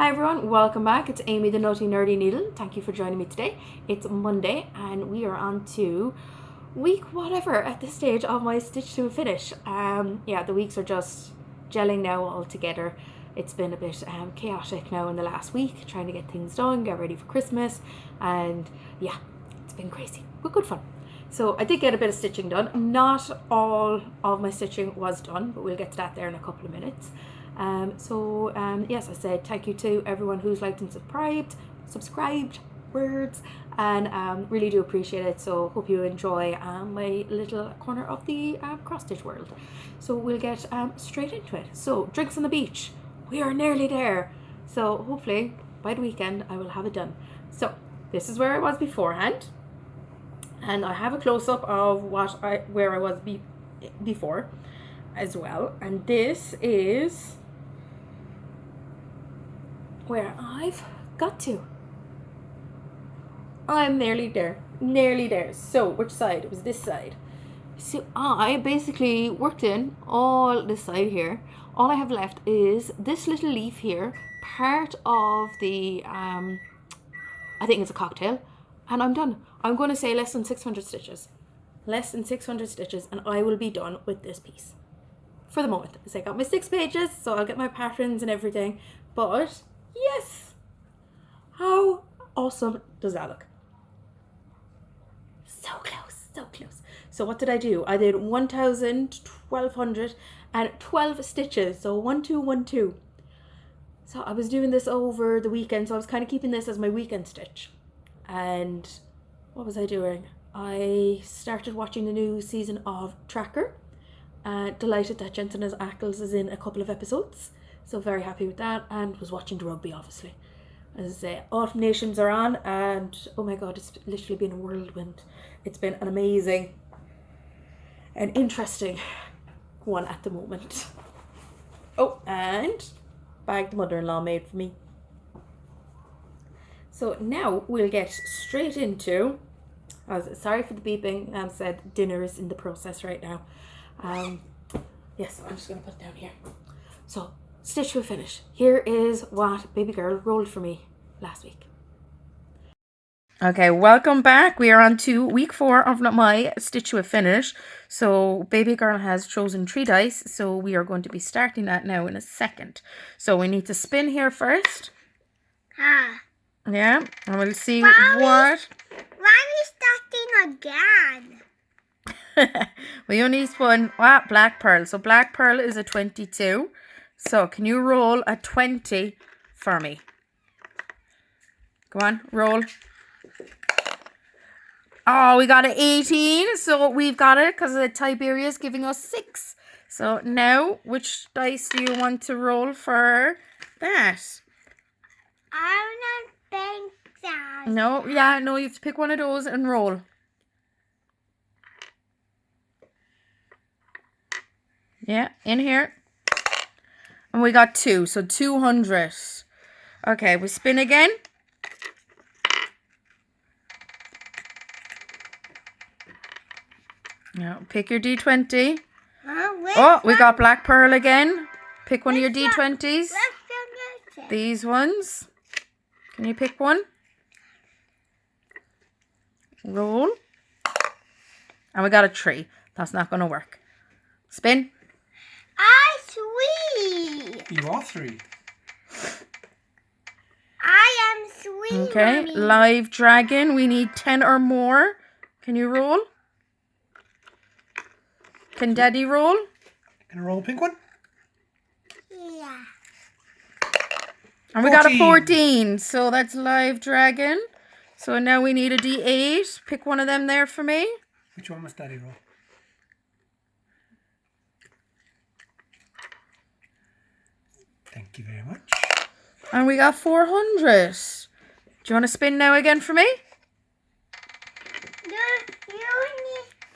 Hi everyone, welcome back. It's Amy the Nutty Nerdy Needle. Thank you for joining me today. It's Monday and we are on to week whatever at this stage of my stitch to a finish. The weeks are just gelling now all together. It's been a bit chaotic now in the last week, trying to get things done, get ready for Christmas, and yeah, it's been crazy, but good fun. So I did get a bit of stitching done. Not all of my stitching was done, but we'll get to that there in a couple of minutes. Yes, I said thank you to everyone who's liked and subscribed words, and really do appreciate it. So hope you enjoy my little corner of the cross stitch world. So we'll get straight into it. So drinks on the beach, we are nearly there. So hopefully by the weekend I will have it done. So this is where I was beforehand, and I have a close-up of where I was before as well, and this is where I've got to. I'm nearly there. So which side? It was this side. So I basically worked in all this side here. All I have left is this little leaf here, part of the I think it's a cocktail, and I'm done. I'm going to say less than 600 stitches, and I will be done with this piece for the moment. So I got my 6 pages, so I'll get my patterns and everything. But yes, how awesome does that look? So close. So what did I do? I did 1,1212 stitches. So 1 2 1 2. So I was doing this over the weekend, so I was kind of keeping this as my weekend stitch. And what was I doing? I started watching the new season of Tracker. Delighted that Jensen Ackles is in a couple of episodes, so very happy with that, and was watching the rugby obviously. As I say, Autumn Nations are on, and oh my god, it's literally been a whirlwind. It's been an amazing and interesting one at the moment. Oh, and bag the mother-in-law made for me. So now we'll get straight into, sorry for the beeping, said dinner is in the process right now. Yes, I'm just going to put it down here. So, stitch to a finish. Here is what baby girl rolled for me last week. Okay, welcome back. We are on to week 4 of my stitch to a finish. So, baby girl has chosen 3 dice, so we are going to be starting that now in a second. So, we need to spin here first. Yeah, and we'll see what... Why are we starting again? We only spun black pearl. So black pearl is a 22. So can you roll a 20 for me? Go on, roll. Oh, we got an 18. So we've got it because the Tiberia is giving us 6. So now, which dice do you want to roll for that? I want to think that. No, you have to pick one of those and roll. Yeah, in here. And we got 2, so 200. Okay, we spin again. Now, pick your D20. Oh, we got black pearl again. Pick one of your D20s. These ones. Can you pick one? Roll. And we got a 3. That's not going to work. Spin. You are 3. I am 3. Okay, Mommy. live dragon. We need 10 or more. Can you roll? Can Daddy roll? Can I roll a pink one? Yeah. And we got a 14. So that's live dragon. So now we need a D8. Pick one of them there for me. Which one must Daddy roll? Thank you very much. And we got 400. Do you want to spin now again for me?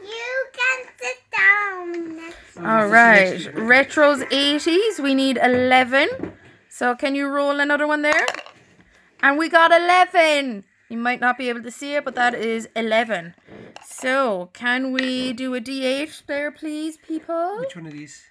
You can sit down. All right. Retro's 80s. We need 11. So can you roll another one there? And we got 11. You might not be able to see it, but that is 11. So can we do a D8 there, please, people? Which one of these?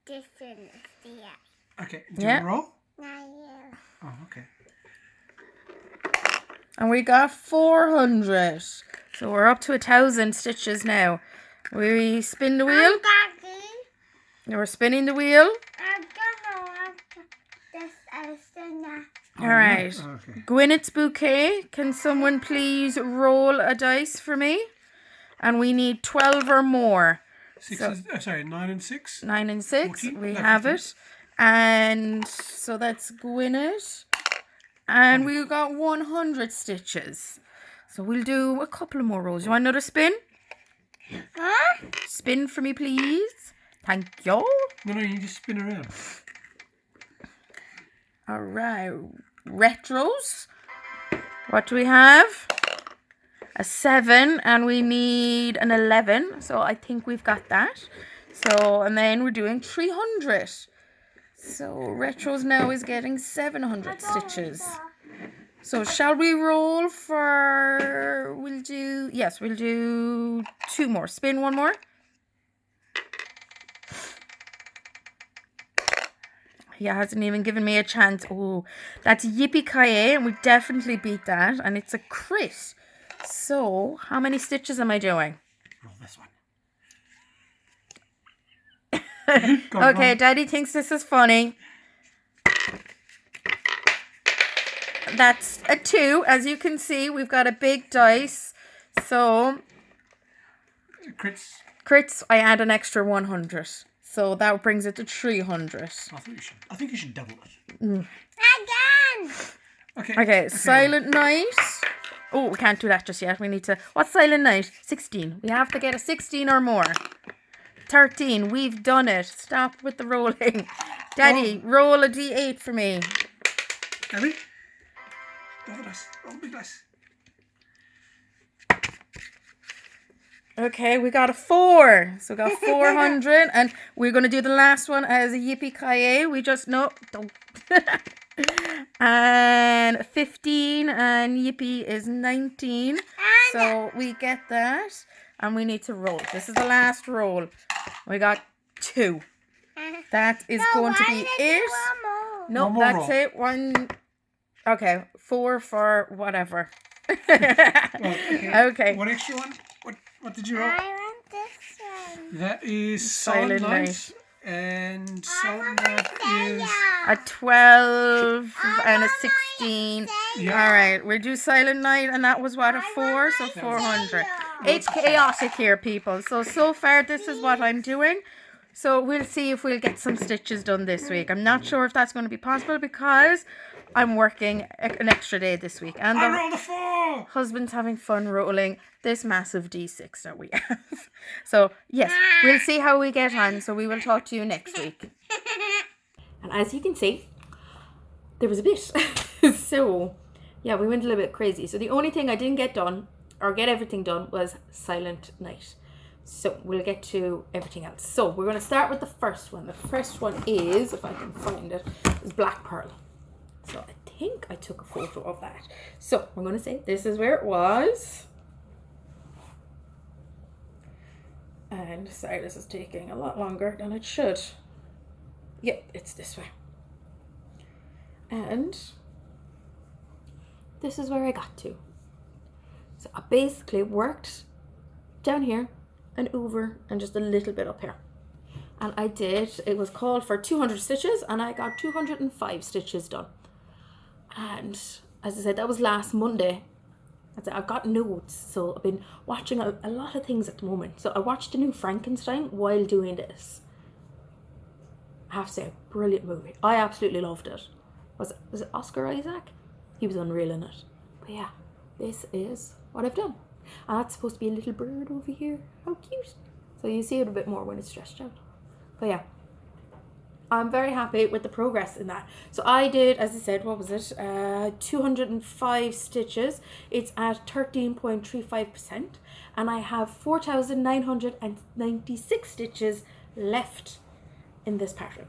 This one is the Okay, do you want to roll? Not you. Oh, okay. And we got 400. So we're up to 1,000 stitches now. We spin the wheel. Daddy. We're spinning the wheel. I don't know what this is. All right. Okay. Gwyneth's bouquet. Can someone please roll a dice for me? And we need 12 or more. 9 and 6. 9 and 6. 14, We no, have 15. it. And so that's Gwyneth. And we got 100 stitches. So we'll do a couple more rows. You want another spin? Huh? Spin for me, please. Thank you. No, you just spin around. All right. Retros. What do we have? A 7, and we need an 11. So I think we've got that. So, and then we're doing 300. So retros now is getting 700 stitches. So shall we roll for, we'll do 2 more. Spin one more. He hasn't even given me a chance. Oh, that's Yippee-ki-yay, and we definitely beat that. And it's a crit. So, how many stitches am I doing? Roll this one. Okay, Daddy thinks this is funny. That's a 2. As you can see, we've got a big dice. So, crits, I add an extra 100. So that brings it to 300. I think you should double it. Again. Okay, Silent Night. Oh, we can't do that just yet. We need to... What's Silent Night? 16. We have to get a 16 or more. 13. We've done it. Stop with the rolling. Daddy, roll a d8 for me. Ready? Roll the dice. Roll the big dice. Okay, we got a 4. So we got 400. And we're going to do the last one as a Yippee-ki-yay. We just... No, don't... And 15, and Yippee is 19. So we get that. And we need to roll. This is the last roll. We got 2. That is going to be it. No, that's it. 1. Okay, 4 for whatever. Okay. What extra one? What did you roll? I want this one. That is Silent Silent Night. Night. And Silent Night is... A 12 and a 16. Yeah. All right, we do Silent Night, and that was what, a 4, so 400. It's chaotic here, people. So far, this is what I'm doing. So we'll see if we'll get some stitches done this week. I'm not sure if that's going to be possible because I'm working an extra day this week. And I the rolled a 4! husband's having fun rolling this massive D6 that we have. So, yes, we'll see how we get on. So we will talk to you next week. And as you can see, there was a bit. So, yeah, we went a little bit crazy. So the only thing I didn't get done, or get everything done, was Silent Night. So we'll get to everything else. So we're going to start with the first one. The first one is, if I can find it, is Black Pearl. So I think I took a photo of that. So I'm going to say this is where it was. And sorry, this is taking a lot longer than it should. Yep, it's this way. And this is where I got to. So I basically worked down here and over and just a little bit up here. And I did, it was called for 200 stitches and I got 205 stitches done. And as I said, that was last Monday. I've got notes, so I've been watching a lot of things at the moment. So I watched the new Frankenstein while doing this. I have to say, brilliant movie. I absolutely loved it. Was it Oscar Isaac? He was unreal in it. But yeah, this is what I've done. And that's supposed to be a little bird over here. How cute. So you see it a bit more when it's stretched out. But yeah, I'm very happy with the progress in that. So I did, as I said, what was it? 205 stitches. It's at 13.35%. And I have 4,996 stitches left in this pattern.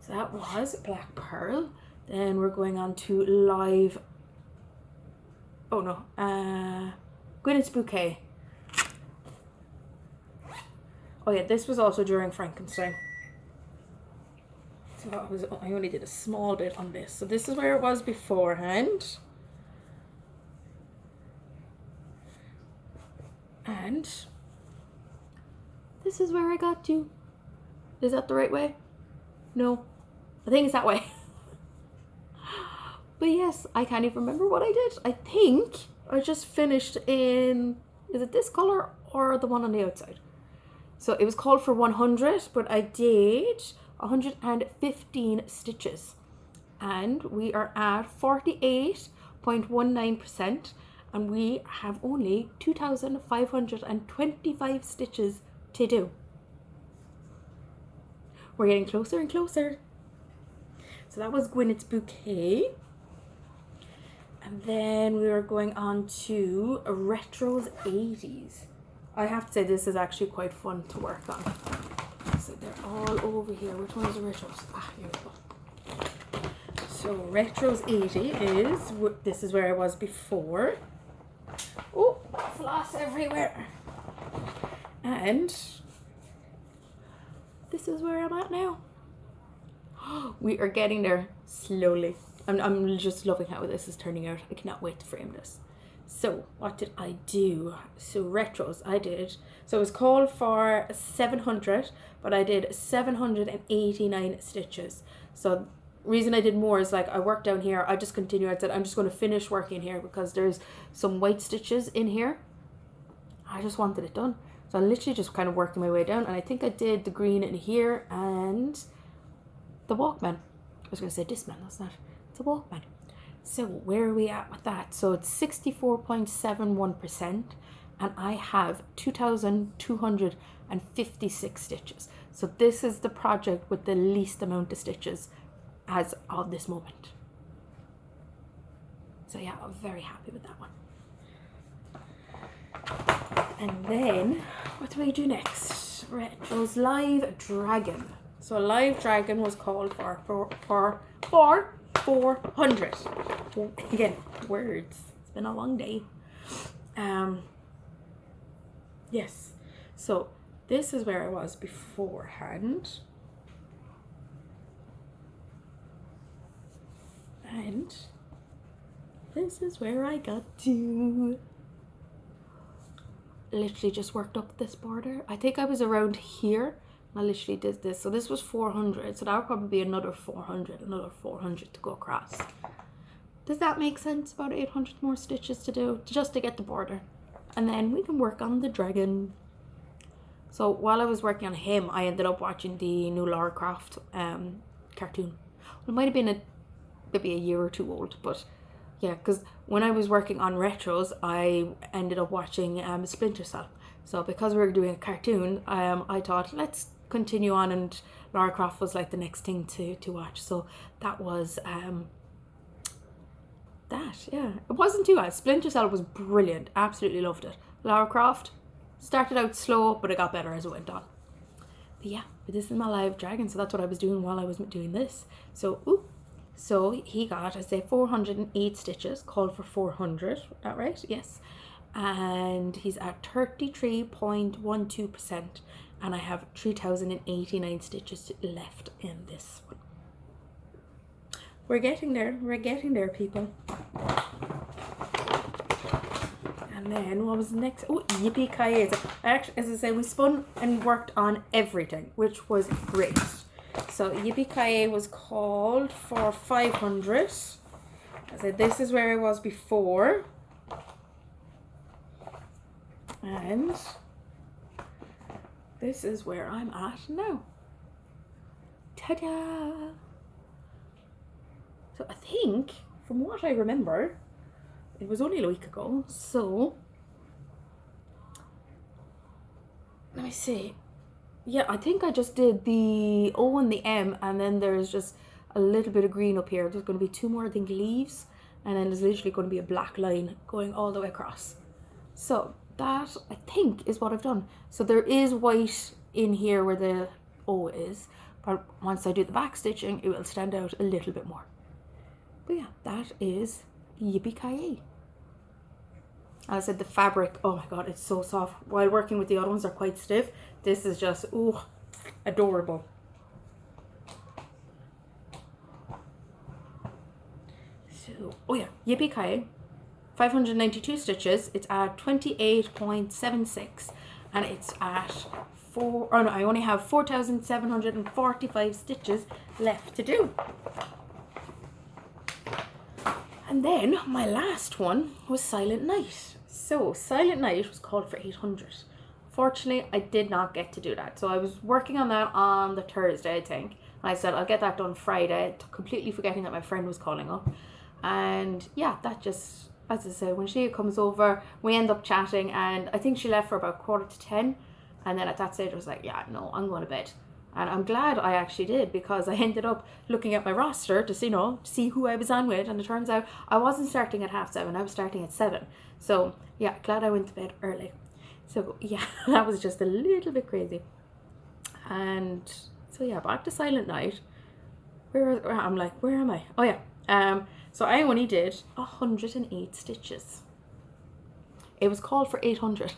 So that was Black Pearl. Then we're going on to live. Oh no, Gwyneth's Bouquet. Oh yeah, this was also during Frankenstein. So I only did a small bit on this. So this is where it was beforehand. And this is where I got to. Is that the right way? No, I think it's that way. But yes, I can't even remember what I did. I think I just finished in, is it this color or the one on the outside? So it was called for 100, but I did 115 stitches. And we are at 48.19%. And we have only 2,525 stitches to do. We're getting closer and closer. So that was Gwyneth's bouquet. And then we were going on to Retro's 80s. I have to say this is actually quite fun to work on. So they're all over here. Which one is the Retro's? Ah, here we go. So Retro's 80 is, this is where I was before. Oh, floss everywhere. And this is where I'm at now. We are getting there slowly. I'm just loving how this is turning out. I cannot wait to frame this. So what did I do? So Retros I did. So it was called for 700, but I did 789 stitches. So reason I did more is like I worked down here. I just continued. I said I'm just going to finish working here because there's some white stitches in here. I just wanted it done. So I'm literally just kind of working my way down, and I think I did the green in here and the Walkman. I was going to say Discman, that's not. It's a Walkman. So where are we at with that? So it's 64.71%, and I have 2,256 stitches. So this is the project with the least amount of stitches as of this moment. So yeah, I'm very happy with that one. And then, what do I do next? Retro's Live Dragon. So Live Dragon was called for 400. Again, words. It's been a long day. Yes. So this is where I was beforehand. And this is where I got to. Literally just worked up this border. I think I was around here. I literally did this. So this was 400. So that would probably be another 400 to go across. Does that make sense? About 800 more stitches to do just to get the border. And then we can work on the dragon. So while I was working on him, I ended up watching the new Lara Croft cartoon. It might have been maybe a year or two old, but yeah, because when I was working on Retros, I ended up watching Splinter Cell. So because we were doing a cartoon, I thought let's continue on, and Lara Croft was like the next thing to watch. So that was that. Yeah, it wasn't too bad. Splinter Cell was brilliant. Absolutely loved it. Lara Croft started out slow, but it got better as it went on. But yeah, but this is my live dragon. So that's what I was doing while I was doing this. So So he got, I say, 408 stitches, called for 400, that right? Yes. And he's at 33.12%, and I have 3,089 stitches left in this one. We're getting there, people. And then what was next? Oh, yippee-ki-yay. Actually, as I say, we spun and worked on everything, which was great. So yippee-ki-yay was called for 500. I said this is where I was before. And this is where I'm at now. Ta-da! So I think, from what I remember, it was only a week ago. So, let me see. Yeah, I think I just did the O and the M, and then there's just a little bit of green up here. There's going to be two more, I think, leaves, and then there's literally going to be a black line going all the way across. So that, I think, is what I've done. So there is white in here where the O is, but once I do the back stitching, it will stand out a little bit more. But yeah, that is yippee-ki-yay. As I said, the fabric, oh my god, it's so soft. While working with the other ones, they're quite stiff. This is just, ooh, adorable. 2. Oh yeah, yippee-ki-yay. 592 stitches. It's at 28.76 and it's at I only have 4,745 stitches left to do. And then my last one was Silent Night. So Silent Night was called for 800. Fortunately, I did not get to do that. So I was working on that on the Thursday, I think. And I said I'll get that done Friday, completely forgetting that my friend was calling up. And yeah, that just, as I say, when she comes over, we end up chatting, and I think she left for about 9:45. And then at that stage I was like, yeah, no, I'm going to bed. And I'm glad I actually did, because I ended up looking at my roster to see who I was on with, and it turns out I wasn't starting at 7:30, I was starting at 7. So yeah, glad I went to bed early. So yeah, that was just a little bit crazy. And so yeah, back to Silent Night. Where am I? Oh yeah. So I only did 108 stitches. It was called for 800.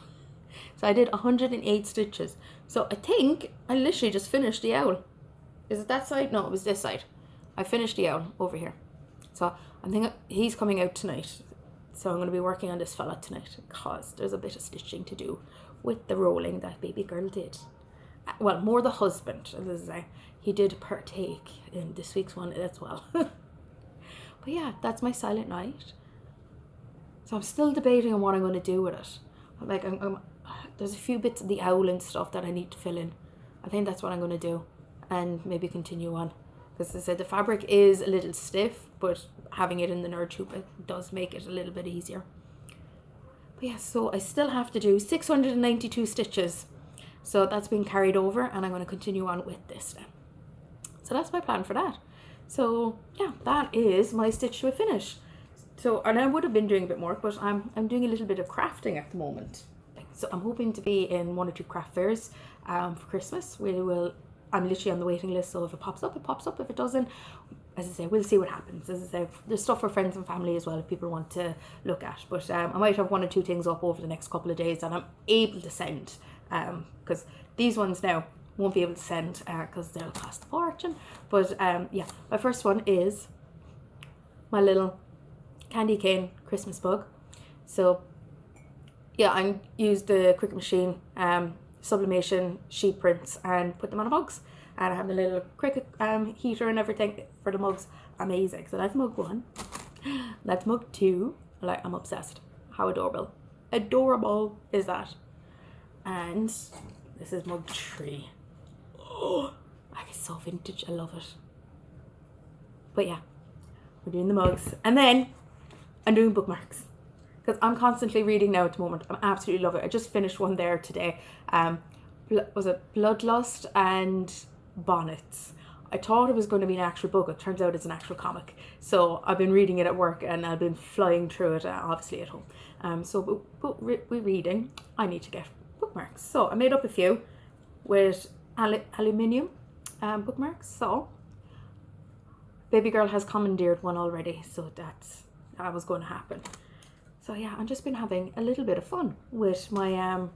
So I did 108 stitches. So I think I literally just finished the owl. Is it that side? No, it was this side. I finished the owl over here. So I think he's coming out tonight. So I'm going to be working on this fella tonight, because there's a bit of stitching to do with the rolling that baby girl did. Well, more the husband. He did partake in this week's one as well. But yeah, that's my Silent Night. So I'm still debating on what I'm going to do with it. Like, there's a few bits of the owl and stuff that I need to fill in. I think that's what I'm going to do, and maybe continue on. Because as I said, the fabric is a little stiff, but having it in the nerd tube, it does make it a little bit easier. But yeah, so I still have to do 692 stitches. So that's been carried over, and I'm going to continue on with this now. So that's my plan for that. So yeah, that is my stitch to a finish. So, and I would have been doing a bit more, but I'm doing a little bit of crafting at the moment. So I'm hoping to be in 1 or 2 craft fairs for Christmas. I'm literally on the waiting list, so if it pops up, it pops up. If it doesn't, as I say, we'll see what happens. As I say, there's stuff for friends and family as well if people want to look at. But I might have 1 or 2 things up over the next couple of days that I'm able to send. Because these ones now won't be able to send because they'll cost a fortune. But yeah, my first one is my little candy cane Christmas bug. So yeah, I used the Cricut machine sublimation sheet prints and put them on mugs, and I have the little Cricut heater and everything for the mugs. Amazing. So that's mug 1. That's mug 2. Like, I'm obsessed. How adorable is that? And this is mug 3. Oh, like, it's so vintage. I love it. But yeah, we're doing the mugs, and then I'm doing bookmarks, because I'm constantly reading now at the moment. I absolutely love it. I just finished one there today. Was it Bloodlust and Bonnets? I thought it was going to be an actual book. It turns out it's an actual comic. So I've been reading it at work, and I've been flying through it, obviously at home. So we're reading. I need to get bookmarks. So I made up a few with aluminium bookmarks. So baby girl has commandeered one already. So that was going to happen. So yeah, I've just been having a little bit of fun with my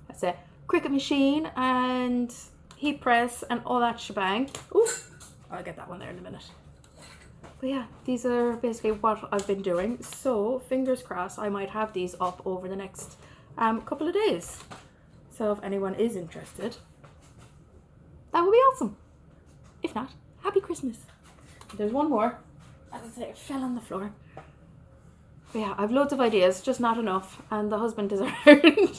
that's it, Cricut machine and heat press and all that shebang. Ooh, I'll get that one there in a minute. But yeah, these are basically what I've been doing. So fingers crossed, I might have these up over the next couple of days. So if anyone is interested, that would be awesome. If not, happy Christmas. There's one more. As I say, it fell on the floor. But yeah, I've loads of ideas, just not enough, and the husband is around.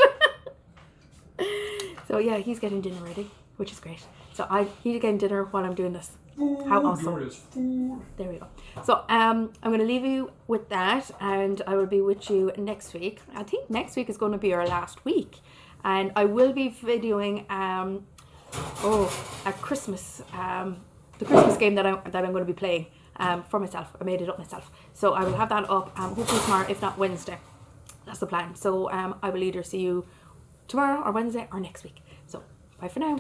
So yeah, he's getting dinner ready, which is great. So he's getting dinner while I'm doing this. How awesome. There we go. So I'm going to leave you with that, and I will be with you next week. I think next week is going to be our last week, and I will be videoing a Christmas the Christmas game that I'm going to be playing for myself. I made it up myself, so I will have that up hopefully tomorrow, if not Wednesday. That's the plan. So I will either see you tomorrow or Wednesday or next week. So bye for now.